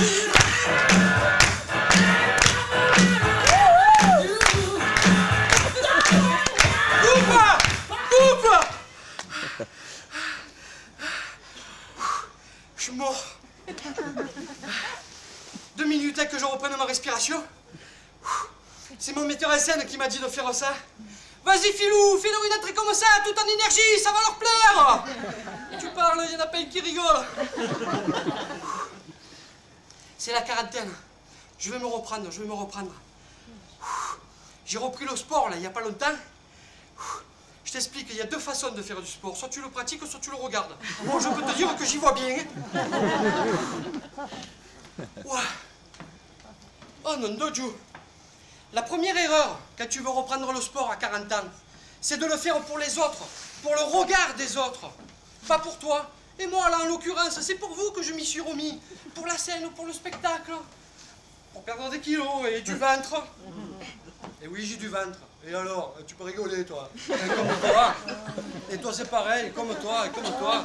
Je suis mort. 2 minutes que je reprenne ma respiration. C'est mon metteur en scène qui m'a dit de faire ça. Vas-y Filou, fais-leur une entrée comme ça, tout en énergie, ça va leur plaire. Tu parles, il y en a pas une qui rigole. C'est la quarantaine. Je vais me reprendre, J'ai repris le sport, là, il n'y a pas longtemps. Je t'explique, il y a 2 façons de faire du sport. Soit tu le pratiques, soit tu le regardes. Bon, je peux te dire que j'y vois bien. Ouais. Oh non, dojo. La première erreur, quand tu veux reprendre le sport à 40 ans, c'est de le faire pour les autres, pour le regard des autres, pas pour toi. Et moi, là, en l'occurrence, c'est pour vous que je m'y suis remis. Pour la scène, pour le spectacle. Pour perdre des kilos et du ventre. Et oui, j'ai du ventre. Et alors, tu peux rigoler, toi. Et comme toi. Et toi, c'est pareil, comme toi, et comme toi.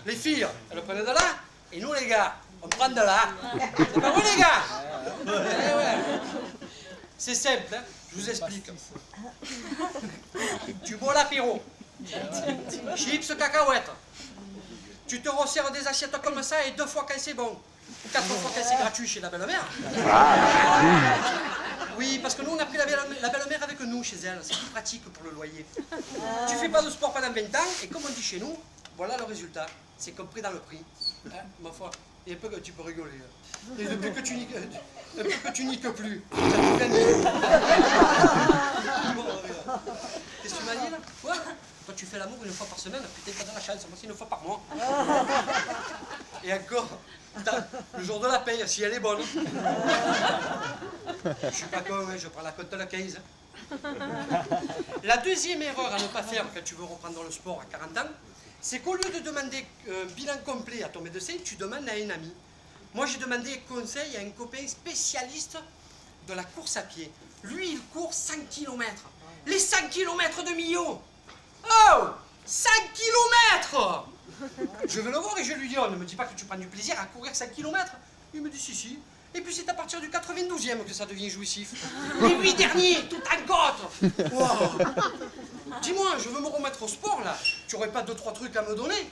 Les filles, elles prennent de là. Et nous, les gars, on prend de là. C'est pas vrai, les gars? Eh ouais. C'est simple, hein, je vous explique. Tu bois l'apéro. Chips, cacahuètes. Tu te resserres des assiettes comme ça et 2 fois quand c'est bon. 4 fois quand c'est gratuit chez la belle-mère. Oui, parce que nous, on a pris la belle-mère avec nous chez elle. C'est plus pratique pour le loyer. Tu fais pas de sport pendant 20 ans et comme on dit chez nous, voilà le résultat. C'est compris dans le prix. Hein, ma foi. Et un peu que tu peux rigoler. Et depuis que tu niques plus, ça te gagne. Bon, qu'est-ce que tu m'as dit là? Quoi? Toi tu fais l'amour 1 fois par semaine, putain t'as de la chance, moi c'est 1 fois par mois. Et encore, le jour de la paye, si elle est bonne. Je suis pas con, hein, je prends la cote de la 15. La deuxième erreur à ne pas faire quand tu veux reprendre le sport à 40 ans, c'est qu'au lieu de demander un bilan complet à ton médecin, tu demandes à un ami. Moi, j'ai demandé conseil à un copain spécialiste de la course à pied. Lui, il court 5 km. Les 5 km de Millau. Oh 5 km. Je vais le voir et je lui dis, oh, ne me dis pas que tu prends du plaisir à courir 5 km. Il me dit, si. Et puis c'est à partir du 92e que ça devient jouissif. Les 8 derniers, tout en côte. Wow. Dis-moi, je veux me remettre au sport, là. Tu aurais pas 2-3 trucs à me donner?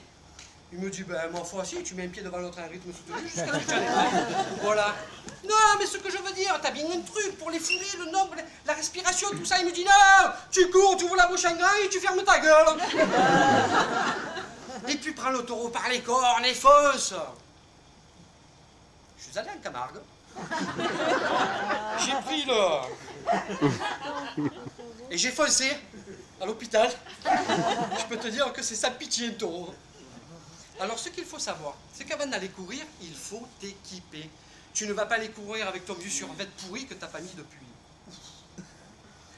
Il me dit, ben, ma foi, si, tu mets un pied devant l'autre à un rythme soutenu jusqu'à la prochaine étape. Voilà. Non, mais ce que je veux dire, t'as bien un truc pour les foulées, le nombre, la respiration, tout ça. Il me dit, non, tu cours, tu ouvres la bouche en grand et tu fermes ta gueule. Et puis prends le taureau par les cornes et fonce. Je suis allé en Camargue. J'ai pris le... Et j'ai foncé à l'hôpital. Je peux te dire que c'est sans pitié un taureau. Alors ce qu'il faut savoir, c'est qu'avant d'aller courir, il faut t'équiper. Tu ne vas pas aller courir avec ton vieux survêt pourri que t'as pas mis depuis.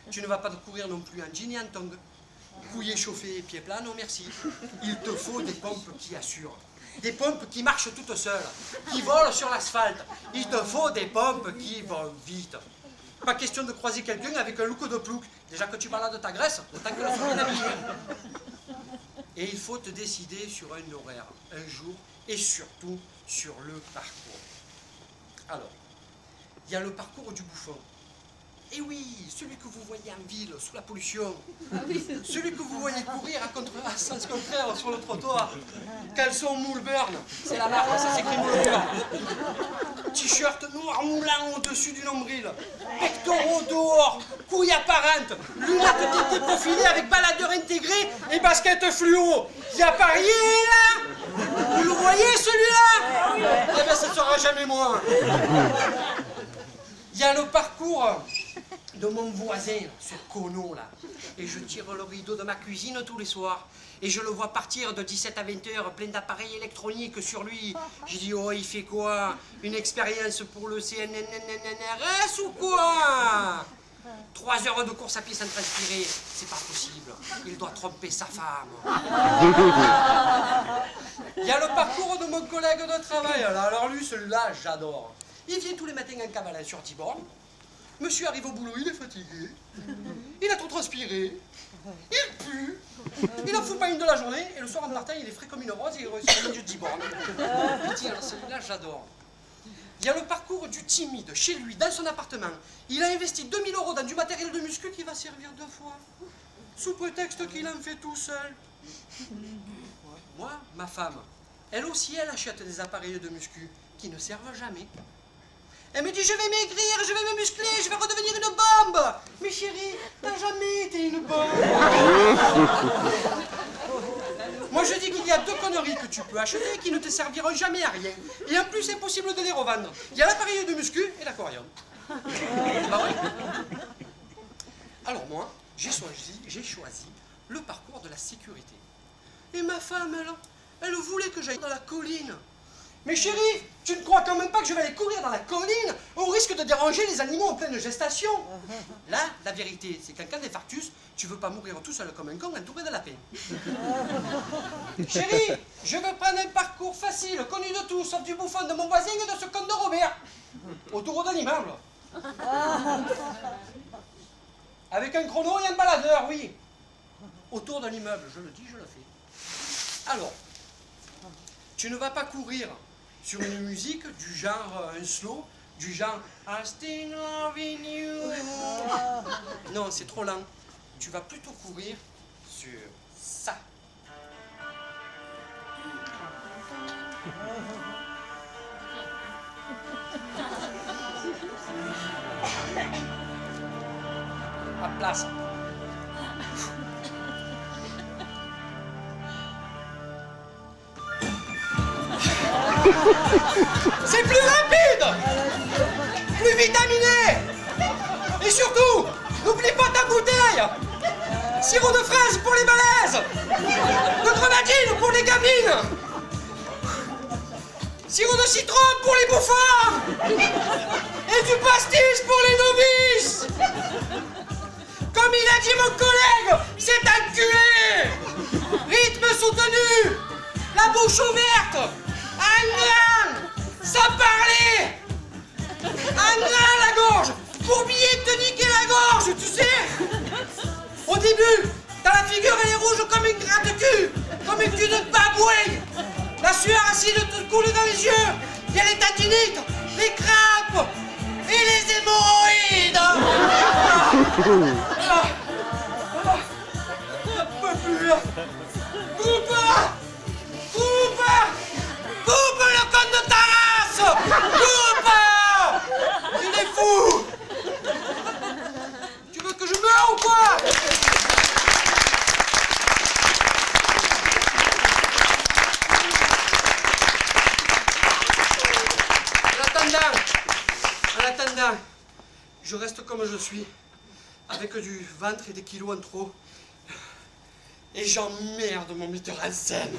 Tu ne vas pas courir non plus en jean et en tongs. Couillet chauffé et pieds plats, non merci. Il te faut des pompes qui assurent. Des pompes qui marchent toutes seules, qui volent sur l'asphalte. Il te faut des pompes qui vont vite. Pas question de croiser quelqu'un avec un look de plouc. Déjà que tu balades ta graisse, autant que le soit bien habillé. Et il faut te décider sur un horaire, un jour, et surtout sur le parcours. Alors, il y a le parcours du bouffon. Et oui, celui que vous voyez en ville, sous la pollution. Ah oui, celui que vous voyez courir à sens contraire sur le trottoir. Caleçon moule burn, c'est la marque, ça s'écrit moule burn. T-shirt noir moulant au-dessus du nombril. Pectoraux dehors, couilles apparentes, lunettes déprofilées avec baladeur intégré et basket fluo. Il n'y a pas rien là? Vous le voyez celui-là? Eh bien ça ne sera jamais moi. Il y a le parcours de mon voisin, ce cono là. Et je tire le rideau de ma cuisine tous les soirs. Et je le vois partir de 17 à 20 heures, plein d'appareils électroniques sur lui. Je dis, oh, il fait quoi? Une expérience pour le CNNNRS ou quoi? 3 heures de course à pied sans transpirer, c'est pas possible. Il doit tromper sa femme. Il y a le parcours de mon collègue de travail. Alors lui, celui-là, j'adore. Il vient tous les matins en cavale sur Tiborne. Monsieur arrive au boulot, il est fatigué. Il a trop transpiré. Il pue. Il en fout pas une de la journée. Et le soir en partant, il est frais comme une rose et il réussit à mettre du Tiborne. Tiens, celui-là, j'adore. Il y a le parcours du timide, chez lui, dans son appartement. Il a investi 2000 € dans du matériel de muscu qui va servir 2 fois, sous prétexte qu'il en fait tout seul. Moi, ma femme, elle aussi, elle achète des appareils de muscu qui ne servent jamais. Elle me dit, je vais maigrir, je vais me muscler, je vais redevenir une bombe. Mais chérie, t'as jamais été une bombe. Moi, je dis qu'il y a 2 conneries que tu peux acheter qui ne te serviront jamais à rien. Et en plus, c'est impossible de les revendre. Il y a l'appareil de muscu et l'aquarium. Bah oui. Alors moi, j'ai choisi le parcours de la sécurité. Et ma femme, elle voulait que j'aille dans la colline. Mais chérie, tu ne crois quand même pas que je vais aller courir dans la colline au risque de déranger les animaux en pleine gestation? Là, la vérité, c'est qu'en cas d'infarctus, tu veux pas mourir tout seul comme un con entouré de lapins. Chérie, je veux prendre un parcours facile, connu de tous, sauf du bouffon de mon voisin et de ce con de Robert. Autour d'un immeuble. Avec un chrono et un baladeur, oui. Autour d'un immeuble, je le dis, je le fais. Alors, tu ne vas pas courir sur une musique du genre un slow, du genre I still loving you. Non, c'est trop lent. Tu vas plutôt courir sur ça. À place. C'est plus rapide, plus vitaminé. Et surtout, n'oublie pas ta bouteille. Sirop de fraise pour les malaises, de grenadine pour les gamines, sirop de citron pour les bouffons et du pastis pour les novices. Comme il a dit mon collègue, c'est enculé. Rythme soutenu, la bouche ouverte. Sans parler. La gorge, pour bien te niquer la gorge, tu sais. Au début, t'as la figure, elle est rouge comme une gratte-cul, comme une cul de babouin. La sueur acide te coule dans les yeux. Il y a les tendinites, les crampes et les hémorroïdes. J'en peux plus. Coupe le con de ta race. Coupe. Il est fou. Tu veux que je meure ou quoi? En attendant, je reste comme je suis, avec du ventre et des kilos en trop. Et j'emmerde mon metteur en scène.